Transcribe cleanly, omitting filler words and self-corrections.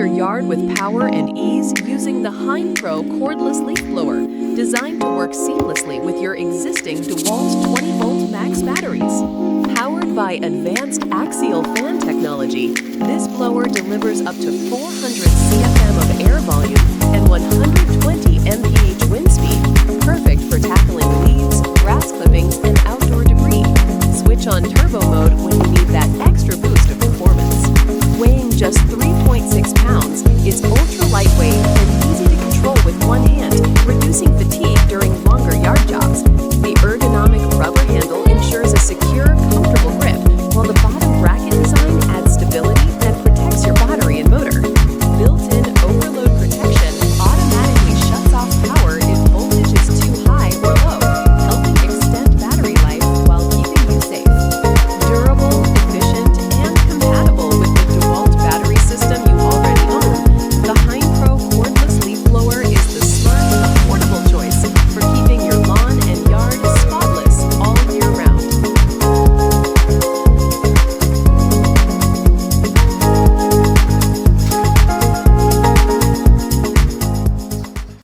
your yard with power and ease using the Heinpro cordless leaf blower, designed to work seamlessly with your existing DeWalt 20-volt max batteries. Powered by advanced axial fan technology, this blower delivers up to 400 CFM of air volume and 120 mph wind speed, perfect for tackling leaves, grass clippings, and outdoor debris. Switch on turbo mode when you need that extra boost of performance. Weighing just 3